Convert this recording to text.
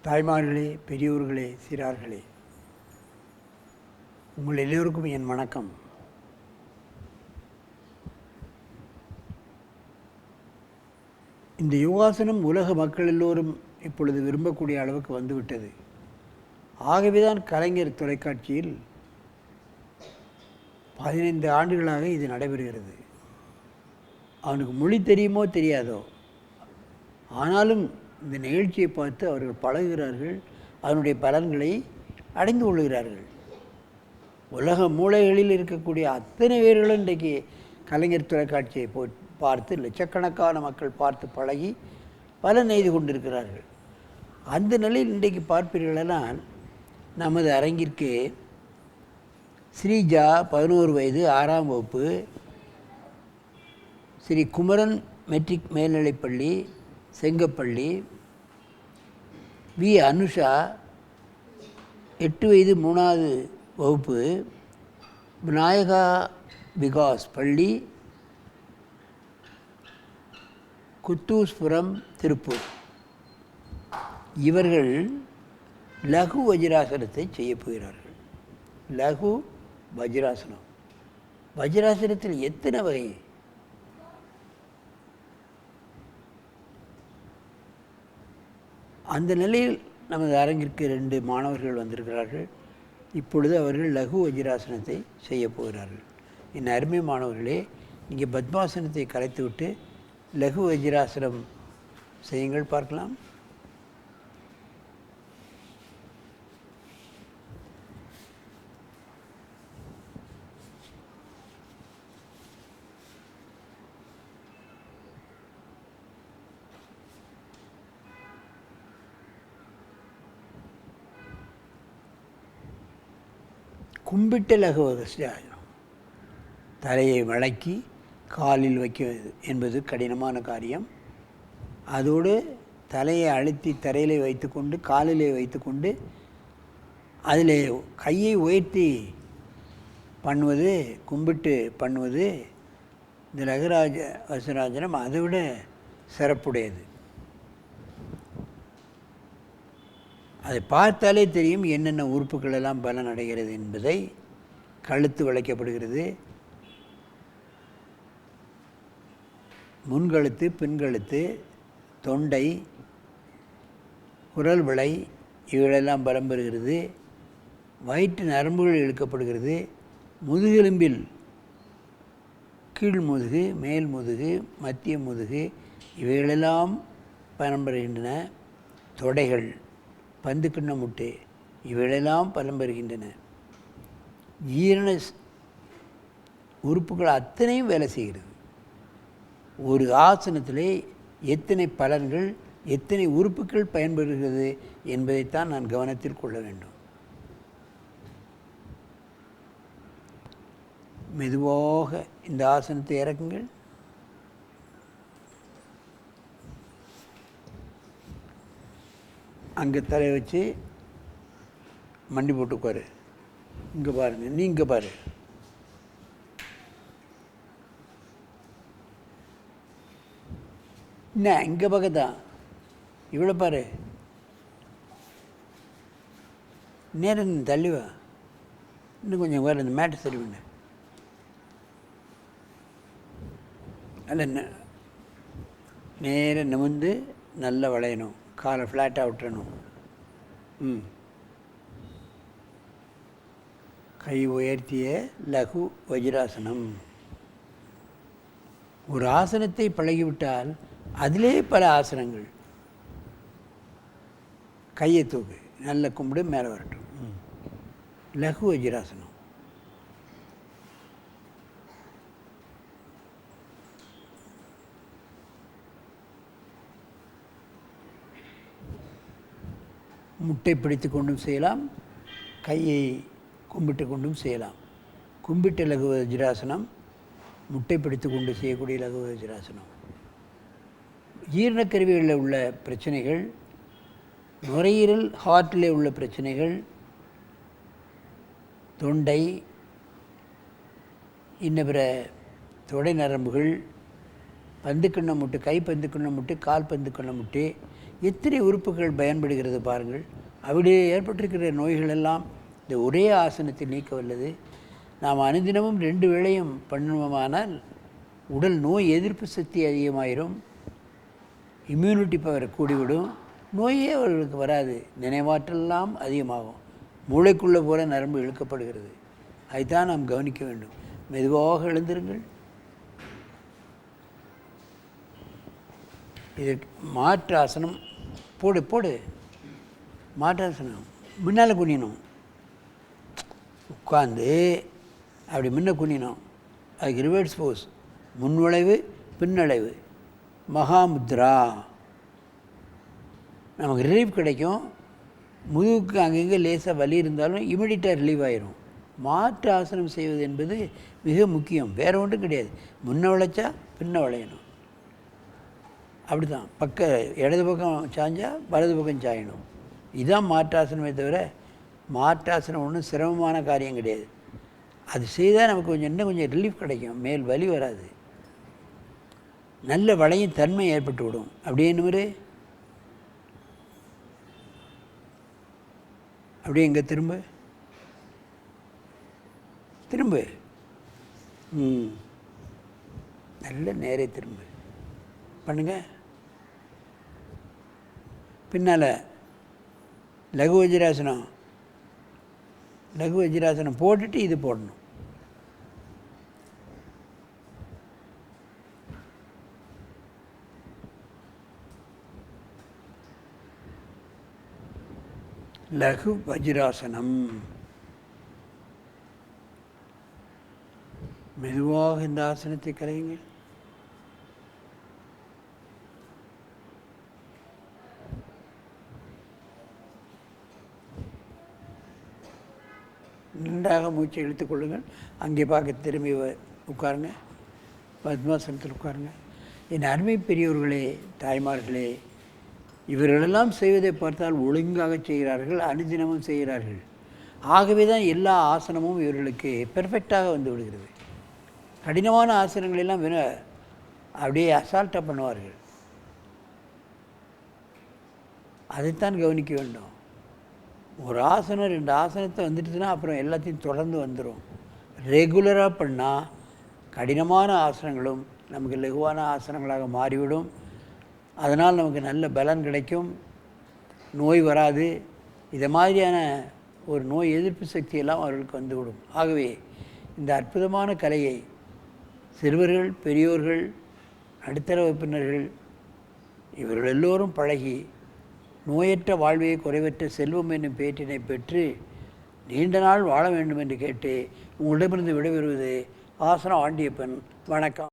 தாய்மார்களே, பெரியோர்களே, சிறார்களே, உங்கள் எல்லோருக்கும் என் வணக்கம். இந்த யோகாசனம் உலக மக்கள் எல்லோரும் இப்பொழுது விரும்பக்கூடிய அளவுக்கு வந்துவிட்டது. ஆகவேதான் கலைஞர் தொலைக்காட்சியில் 15 ஆண்டுகளாக இது நடைபெறுகிறது. அவனுக்கு மொழி தெரியுமோ தெரியாதோ, ஆனாலும் இந்த நிகழ்ச்சியை பார்த்து அவர்கள் பழகுகிறார்கள், அதனுடைய பலன்களை அடைந்து கொள்கிறார்கள். உலக மூலைகளில் இருக்கக்கூடிய அத்தனை பேர்களும் இன்றைக்கு கலைஞர் தொலைக்காட்சியை பார்த்து லட்சக்கணக்கான மக்கள் பார்த்து பழகி பலன் எய்து கொண்டிருக்கிறார்கள். அந்த நிலையில் இன்றைக்கு பார்ப்பீர்களெல்லாம் நமது அரங்கிற்கு ஸ்ரீஜா 11 வயது 6ஆம் வகுப்பு, ஸ்ரீ குமரன் மெட்ரிக் மேல்நிலைப்பள்ளி செங்கப்பள்ளி, வி அனுஷா 8 வயது 3ஆவது வகுப்பு விநாயகா விகாஸ் பள்ளி குத்தூஸ்புரம் திருப்பூர். இவர்கள் லகு வஜ்ராசனத்தை செய்ய போகிறார்கள். லகு வஜ்ராசனம். வஜ்ராசனத்தில் எத்தனை வகை? அந்த நிலையில் நமது அரங்கிற்கு 2 மாணவர்கள் வந்திருக்கிறார்கள். இப்பொழுது அவர்கள் லகு வஜ்ராசனத்தை செய்ய போகிறார்கள். என் அருமை மாணவர்களே, நீங்கள் பத்மாசனத்தை கலைத்துவிட்டு லகு வஜ்ராசனம் செய்யுங்கள், பார்க்கலாம். கும்பிட்ட லகு வஜ்ராசனம். தலையை வளைக்கி காலில் வைக்கிறது என்பது கடினமான காரியம். அதோடு தலையை அழுத்தி தரையிலே வைத்துக்கொண்டு காலிலே வைத்துக்கொண்டு அதில் கையை உயர்த்தி பண்ணுவது, கும்பிட்டு பண்ணுவது இந்த லகு வஜ்ராசனம் அதை விட சிறப்புடையது. அதை பார்த்தாலே தெரியும் என்னென்ன உறுப்புகள் எல்லாம் பலன் அடைகிறது என்பதை. கழுத்து வளைக்கப்படுகிறது, முன்கழுத்து, பின்கழுத்து, தொண்டை, குரல் விளை இவைகளெல்லாம் பலம் பெறுகிறது. வயிற்று நரம்புகள் இழுக்கப்படுகிறது. முதுகெலும்பில் கீழ் முதுகு, மேல் முதுகு, மத்திய முதுகு இவைகளெல்லாம் பலம் பெறுகின்றன. தொடைகள், பந்து கிண்ண முட்டை இவைகளெல்லாம் பலம் பெறுகின்றன. ஜீரண உறுப்புகள் அத்தனையும் வேலை செய்கிறது. ஒரு ஆசனத்திலே எத்தனை பலன்கள், எத்தனை உறுப்புகள் பயன்பெறுகிறது என்பதைத்தான் நான் கவனத்தில் கொள்ள வேண்டும். மெதுவாக இந்த ஆசனத்தை இறக்குங்கள். அங்கே தலை வச்சு மண்டி போட்டு உட்காரு. இங்கே பாருங்க, நீ இங்கே பாரு. என்ன இங்கே பக்கத்தான் இவ்வளோ பாரு. நேரம் தள்ளிவா, இன்னும் கொஞ்சம் வேறு இந்த மேட்டை சரி பண்ணு. அல்ல, நேரம் நிமிர்ந்து நல்லா வளையணும், காலை ஃப்ளாட்டாக விட்டுறணும். கை உயர்த்திய லகு வஜ்ராசனம். ஒரு ஆசனத்தை பழகிவிட்டால் அதிலே பல ஆசனங்கள். கையை தூக்கு, நல்ல கும்பிடு, மேலே வரட்டும். லகு வஜ்ராசனம். முட்டை பிடித்து கொண்டும் செய்யலாம், கையை கும்பிட்டு கொண்டும் செய்யலாம். கும்பிட்ட லகு வஜ்ராசனம், முட்டை பிடித்து கொண்டு செய்யக்கூடிய லகு வஜ்ராசனம். ஜீரணக்கருவிகளில் உள்ள பிரச்சனைகள், நுரையீரல், ஹார்ட்டிலே உள்ள பிரச்சனைகள், தொண்டை, இன்ன பிற தொடை நரம்புகள், பந்து கிண்ணம் முட்டு, கை பந்து கிண்ணம் முட்டு, கால் பந்து கிண்ணம் முட்டு, எத்தனை உறுப்புகள் பயன்படுகிறது பாருங்கள். அப்படி ஏற்பட்டிருக்கிற நோய்கள் எல்லாம் இந்த ஒரே ஆசனத்தில் நீக்க வல்லது. நாம் அனுதினமும் 2 வேளையும் பண்ணுவோமானால் உடல் நோய் எதிர்ப்பு சக்தி அதிகமாயிரும், இம்யூனிட்டி பவர் கூடிவிடும், நோயே அவர்களுக்கு வராது, நினைவாற்றெல்லாம் அதிகமாகும், மூளைக்குள்ளே போல நரம்பு இழுக்கப்படுகிறது. அதுதான் நாம் கவனிக்க வேண்டும். மெதுவாக எழுந்திருங்கள். இதற்கு மாற்று ஆசனம் போடு. மாற்றாசனம் முன்னால் குனியணும், உட்காந்து அப்படி முன்ன குனியணும். அதுக்கு ரிவர்ஸ் போஸ், முன்வளைவு பின்னளைவு, மகாமுத்ரா. நமக்கு ரிலீஃப் கிடைக்கும். முதுகுக்கு அங்கங்கே லேசாக வலி இருந்தாலும் இமிடியட்டாக ரிலீவ் ஆயிரும். மாற்று ஆசனம் செய்வது என்பது மிக முக்கியம். வேறு ஒன்றும் கிடையாது. முன்ன வளைச்சா பின்ன வளையணும். அப்படி தான் இடது பக்கம் சாஞ்சா வலது பக்கம் சாயணும். இதுதான் மாற்றாசனமே தவிர மாற்றாசனம் ஒன்றும் சிரமமான காரியம் கிடையாது. அது செய்தால் நமக்கு இன்னும் கொஞ்சம் ரிலீஃப் கிடைக்கும், மேல் வலி வராது, நல்ல வளையும் தன்மை ஏற்பட்டு விடும். அப்படியே இன்னும் அப்படியே இங்கே திரும்ப நல்ல நேரே திரும்ப பண்ணுங்க. பின்னால் லகு வஜ்ராசனம் போட்டுட்டு இது போடணும். லகு வஜ்ராசனம். மெதுவாக இந்த ஆசனத்தை கலையுங்கள். நன்றாக மூச்சை இழுத்துக் கொள்ளுங்கள். அங்கே பார்க்க திரும்பி உட்காருங்க. பத்மாசனத்தில் உட்காருங்க. என் அருமை பெரியோர்களே, தாய்மார்களே, இவர்களெல்லாம் செய்வதை பார்த்தால் ஒழுங்காக செய்கிறார்கள், அனுதினமும் செய்கிறார்கள். ஆகவே தான் எல்லா ஆசனமும் இவர்களுக்கு பெர்ஃபெக்டாக வந்து விடுகிறது. கடினமான ஆசனங்களெல்லாம் அப்படியே அசால்ட்டாக பண்ணுவார்கள். அதைத்தான் கவனிக்க வேண்டும். ஒரு ஆசனம் 2 ஆசனத்தை வந்துட்டுதுன்னா அப்புறம் எல்லாத்தையும் தொடர்ந்து வந்துடும். ரெகுலராக பண்ணால் கடினமான ஆசனங்களும் நமக்கு லகுவான ஆசனங்களாக மாறிவிடும். அதனால் நமக்கு நல்ல பலன் கிடைக்கும், நோய் வராது. இதை மாதிரியான ஒரு நோய் எதிர்ப்பு சக்தியெல்லாம் அவர்களுக்கு வந்துவிடும். ஆகவே இந்த அற்புதமான கலையை சிறுவர்கள், பெரியோர்கள், நடுத்தர வகுப்பினர்கள் இவர்கள் எல்லோரும் பழகி நோயற்ற வாழ்வே குறைவற்ற செல்வம் என்னும் பேற்றினை பெற்று நீண்ட நாள் வாழ வேண்டும் என்று கேட்டு உங்களிடமிருந்து விடைபெறுவது ஆசனம் ஆண்டியப்பன். வணக்கம்.